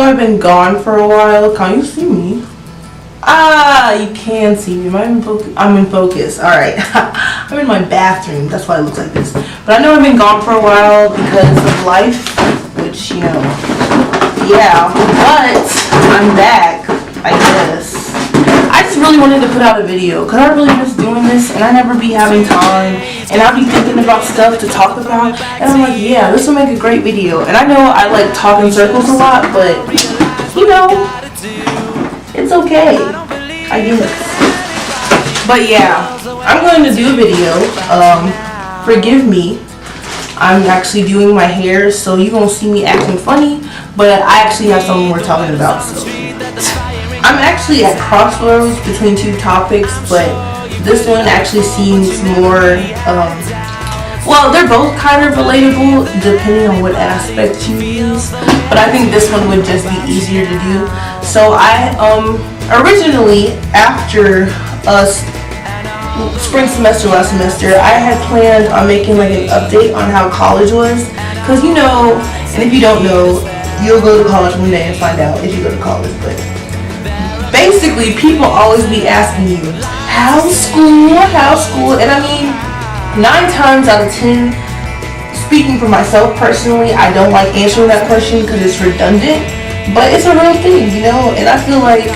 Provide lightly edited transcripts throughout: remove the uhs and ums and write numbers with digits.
I've been gone for a while. Can you see me? Ah, you can see me. Am I in focus? I'm in focus. Alright. I'm in my bathroom. That's why it looks like this. But I know I've been gone for a while because of life. Which, you know. Yeah. But I'm back, I guess. I just really wanted to put out a video because I really miss doing this and I never be having time. And I'll be thinking about stuff to talk about. And I'm like, yeah, this will make a great video. And I know I like talk in circles a lot, but, you know, it's okay, I guess. But yeah, I'm going to do a video. Forgive me. I'm actually doing my hair, so you're going to see me acting funny. But I actually have something we're talking about. So I'm actually at crossroads between two topics, but this one actually seems more, well, they're both kind of relatable depending on what aspect you use, but I think this one would just be easier to do. So I, originally, after spring semester last semester, I had planned on making like an update on how college was, because you know, and if you don't know, you'll go to college one day and find out if you go to college, but basically people always be asking you, how's school, and I mean, 9 times out of 10, speaking for myself personally, I don't like answering that question because it's redundant, but it's a real thing, you know, and I feel like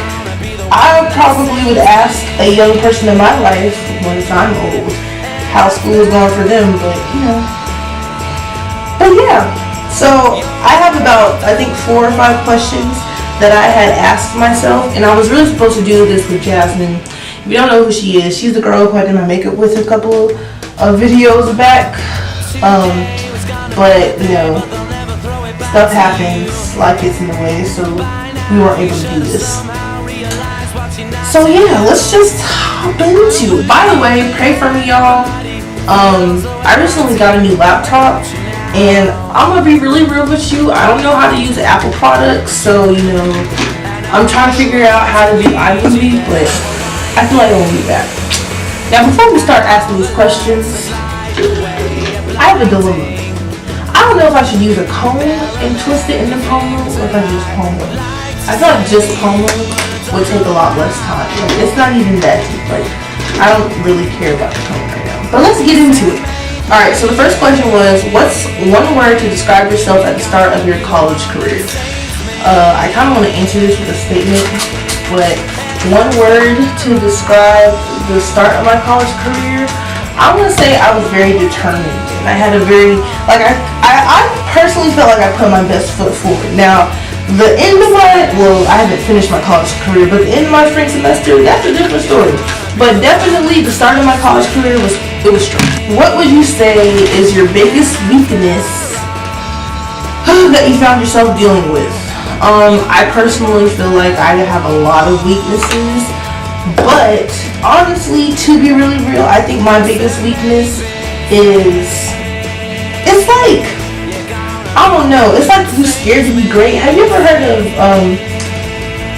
I probably would ask a young person in my life, once I'm old, how school is going for them, but, you know, but yeah, so I have about, I think, 4 or 5 questions that I had asked myself, and I was really supposed to do this with Jasmine. If you don't know who she is, she's the girl who I did my makeup with a couple of videos back, but you know, stuff happens, life gets in the way, so we weren't able to do this. So yeah, let's just hop into it. By the way, pray for me, y'all. I recently got a new laptop, and I'm gonna be really real with you. I don't know how to use Apple products, so you know, I'm trying to figure out how to do iMovie, but I feel like I won't be back. Now, before we start asking these questions, I have a dilemma. I don't know if I should use a comb and twist it into pomo, or if I use pomo. I feel like just pomo would take a lot less time. Like, it's not even that deep. Like, I don't really care about the comb right now. But let's get into it. Alright, so the first question was, what's one word to describe yourself at the start of your college career? I kind of want to answer this with a statement, but one word to describe the start of my college career, I'm going to say I was very determined. And I had a very, like, I personally felt like I put my best foot forward. Now, the end of my, well, I haven't finished my college career, but the end of my spring semester, that's a different story. But definitely the start of my college career was strong. What would you say is your biggest weakness that you found yourself dealing with? I personally feel like I have a lot of weaknesses, but honestly, to be really real, I think my biggest weakness is, it's like, I don't know, it's like you're scared to be great. Have you ever heard of,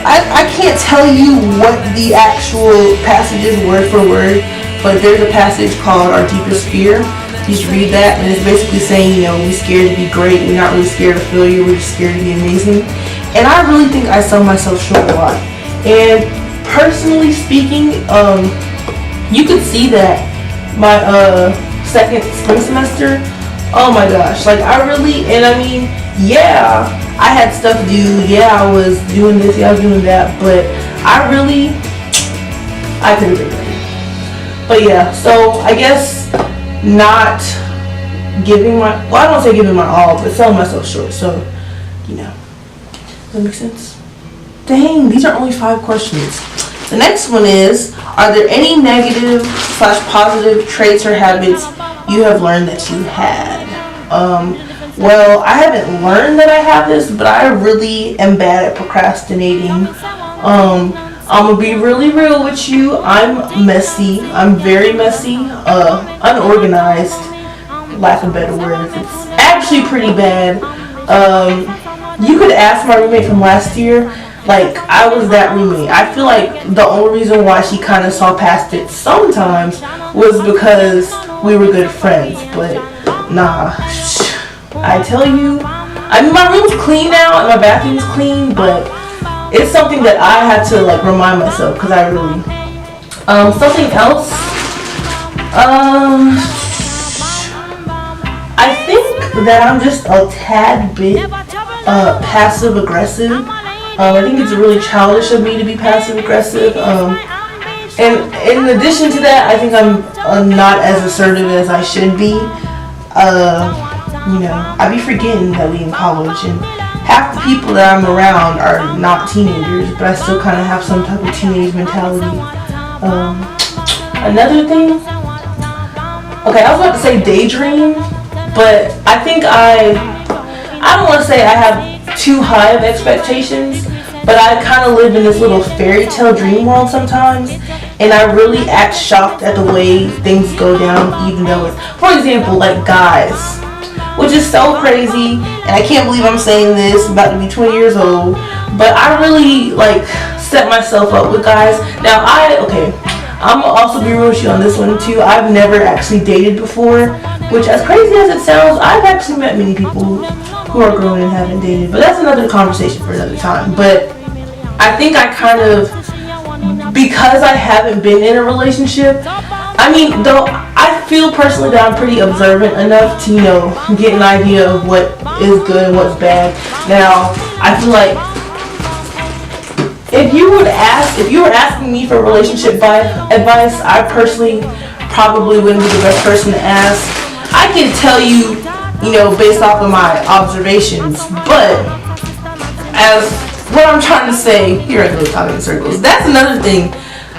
I can't tell you what the actual passage is word for word, but there's a passage called Our Deepest Fear. You should read that, and it's basically saying, you know, we're scared to be great, we're not really scared of failure, we're just scared to be amazing. And I really think I sell myself short a lot. And personally speaking, you could see that my second spring semester, oh my gosh, like I really, and I mean, yeah, I had stuff to do, yeah, I was doing this, yeah, I was doing that, but I could have been better. But yeah, so I guess not giving my, well, I don't say giving my all, but selling myself short, so, you know. Does that make sense? Dang, these are only 5 questions. The next one is, are there any negative/positive traits or habits you have learned that you had? Well, I haven't learned that I have this, but I really am bad at procrastinating. I'm gonna be really real with you. I'm messy. I'm very messy. Unorganized. Lack of better words. It's actually pretty bad. You could ask my roommate from last year. Like, I was that roommate. I feel like the only reason why she kind of saw past it sometimes was because we were good friends. But nah, I tell you, I mean, my room's clean now and my bathroom's clean, but it's something that I had to like remind myself because I really. Something else. I think that I'm just a tad bit passive aggressive. I think it's really childish of me to be passive aggressive. And in addition to that, I think I'm not as assertive as I should be. You know, I be forgetting that we in college, and half the people that I'm around are not teenagers, but I still kind of have some type of teenage mentality. Another thing. Okay, I was about to say daydream, but I think I don't want to say I have too high of expectations, but I kind of live in this little fairy tale dream world sometimes, and I really act shocked at the way things go down, even though it's, for example, like guys, which is so crazy, and I can't believe I'm saying this, I'm about to be 20 years old, but I really like set myself up with guys. Now I'm gonna also be real with you on this one too. I've never actually dated before, which, as crazy as it sounds, I've actually met many people who are grown and haven't dated, but that's another conversation for another time. But I think I kind of, because I haven't been in a relationship, I mean, though I feel personally that I'm pretty observant enough to, you know, get an idea of what is good and what's bad. Now, I feel like if you were asking me for relationship advice, I personally probably wouldn't be the best person to ask. I can tell you, you know, based off of my observations, but as what I'm trying to say, here I go talking in circles. That's another thing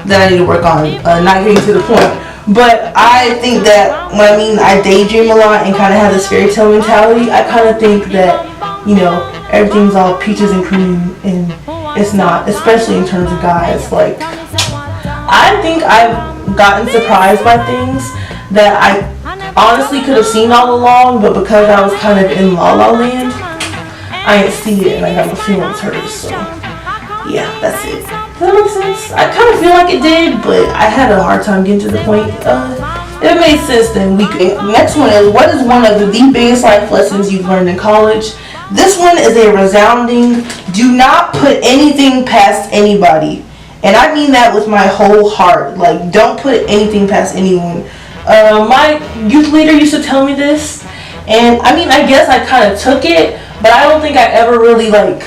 that I need to work on, not getting to the point. But I think that when I daydream a lot and kind of have this fairy tale mentality, I kind of think that, you know, everything's all peaches and cream, and it's not, especially in terms of guys. Like, I think I've gotten surprised by things that I honestly could have seen all along, but because I was kind of in La La Land, I didn't see it, and I got my feelings hurt. So yeah, that's it. Does that make sense? I kind of feel like it did, but I had a hard time getting to the point. If it made sense, then we could. Next one is, what is one of the biggest life lessons you've learned in college? This one is a resounding, do not put anything past anybody. And I mean that with my whole heart. Like, don't put anything past anyone. My youth leader used to tell me this, and I mean, I guess I kind of took it, but I don't think I ever really like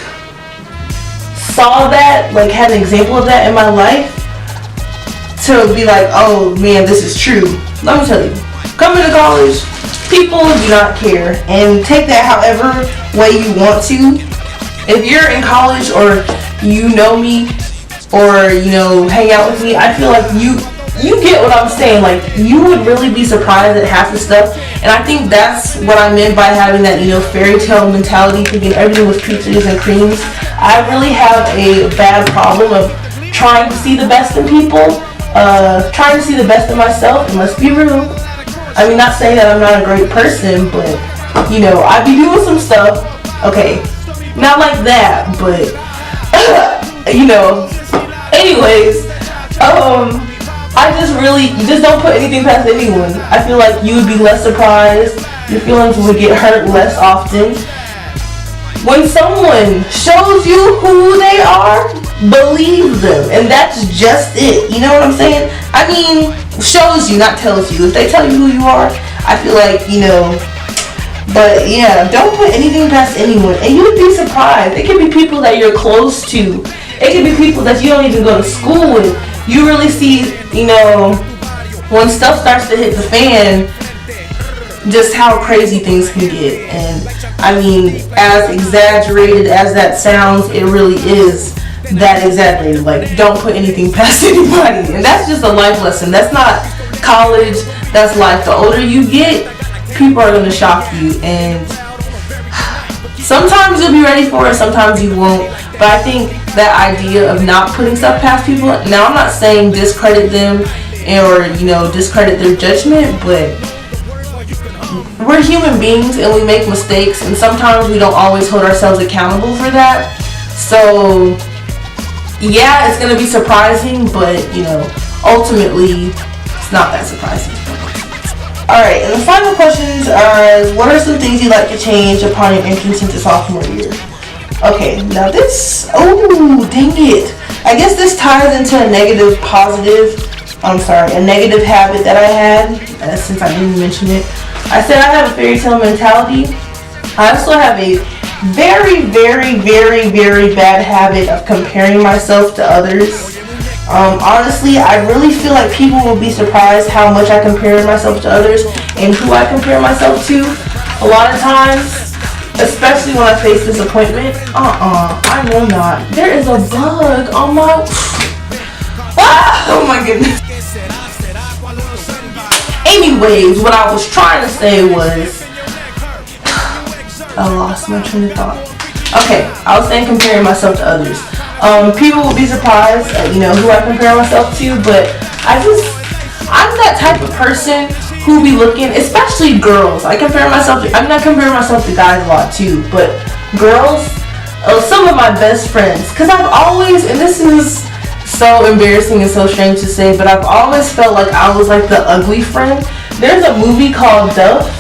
saw that, like had an example of that in my life to be like, oh man, this is true. Let me tell you, coming to college, people do not care, and take that however way you want to. If you're in college or you know me or, you know, hang out with me, I feel like you get what I'm saying. Like, you would really be surprised at half the stuff, and I think that's what I meant by having that, you know, fairy tale mentality, thinking everything was peaches and creams. I really have a bad problem of trying to see the best in people, trying to see the best in myself, and let's be real. I mean, not saying that I'm not a great person, but, you know, I be doing some stuff, okay, not like that, but, you know, anyways, you just don't put anything past anyone. I feel like you would be less surprised, your feelings would get hurt less often. When someone shows you who they are, believe them, and that's just it. You know what I'm saying? I mean, shows you, not tells you. If they tell you who you are, I feel like, you know, but yeah, don't put anything past anyone, and you'd be surprised. It could be people that you're close to. It could be people that you don't even go to school with. You really see, you know, when stuff starts to hit the fan, just how crazy things can get. And I mean, as exaggerated as that sounds, it really is that exaggerated. Like, don't put anything past anybody. And that's just a life lesson. That's not college, that's life. The older you get, people are going to shock you, and sometimes you'll be ready for it, sometimes you won't. But I think that idea of not putting stuff past people, now I'm not saying discredit them or, you know, discredit their judgment, but we're human beings and we make mistakes, and sometimes we don't always hold ourselves accountable for that. So yeah, it's going to be surprising, but, you know, ultimately it's not that surprising. Alright, and the final questions are, what are some things you'd like to change upon your entrance into sophomore year? Okay, now this, oh, dang it. I guess this ties into a negative habit that I had, since I didn't mention it. I said I have a fairy tale mentality. I also have a very, very, very, very bad habit of comparing myself to others. Honestly, I really feel like people will be surprised how much I compare myself to others and who I compare myself to. A lot of times, especially when I face disappointment, I will not. There is a bug on my... Oh my goodness. Anyways, what I was trying to say was... I lost my train of thought. Okay, I was saying comparing myself to others. People will be surprised at, who I compare myself to, but I'm that type of person who be looking, especially girls. I'm not comparing myself to guys a lot too, but girls, some of my best friends, because I've always, and this is so embarrassing and so strange to say, but I've always felt like I was like the ugly friend. There's a movie called Duff.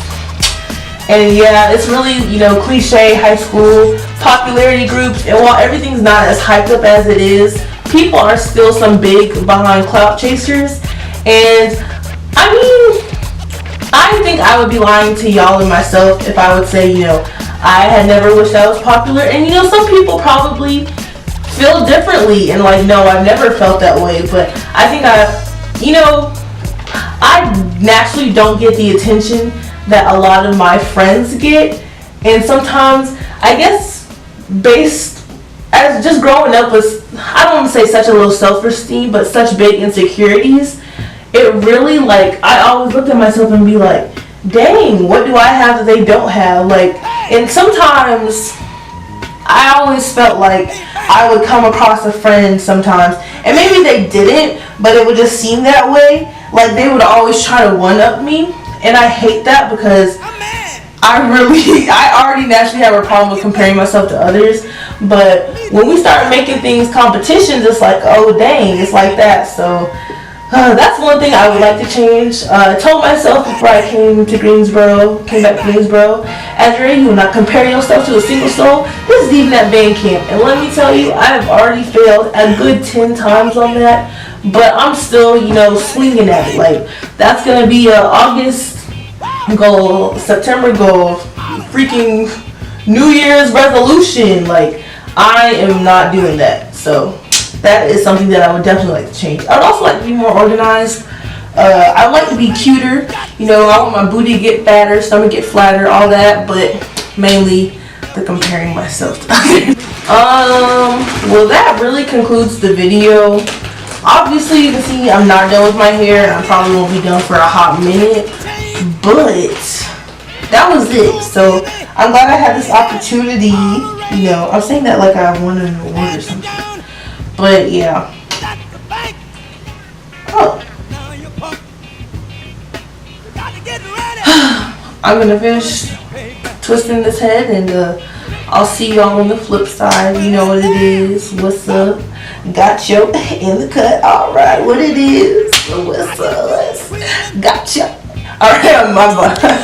And yeah, it's really, cliche high school popularity groups. And while everything's not as hyped up as it is, people are still some big behind clout chasers. And I think I would be lying to y'all and myself if I would say, I had never wished I was popular. And some people probably feel differently and like, no, I've never felt that way. But I think I naturally don't get the attention that a lot of my friends get, and sometimes I guess based as just growing up with, I don't want to say such a low self-esteem, but such big insecurities, it really I always looked at myself and be like, dang, what do I have that they don't have? And sometimes I always felt like I would come across a friend sometimes, and maybe they didn't, but it would just seem that way, like they would always try to one-up me. And I hate that because I already naturally have a problem with comparing myself to others. But when we start making things competitions, it's like, oh dang, it's like that. So that's one thing I would like to change. I told myself before I came back to Greensboro, Azrael, you will not compare yourself to a single soul. This is even at band camp. And let me tell you, I have already failed a good 10 times on that. But I'm still, swinging at it. That's going to be a August goal, September goal, freaking New Year's resolution. I am not doing that. So that is something that I would definitely like to change. I would also like to be more organized. I would like to be cuter. I want my booty to get fatter, stomach get flatter, all that. But mainly the comparing myself to others. Well, that really concludes the video. Obviously, you can see I'm not done with my hair, and I probably won't be done for a hot minute, but that was it. So I'm glad I had this opportunity. I'm saying that like I won an award or something, but yeah. Oh, I'm gonna finish twisting this head, and I'll see y'all on the flip side. You know what it is. What's up? Gotcha in the cut. Alright, what it is. What's up? Gotcha. Alright, my bye.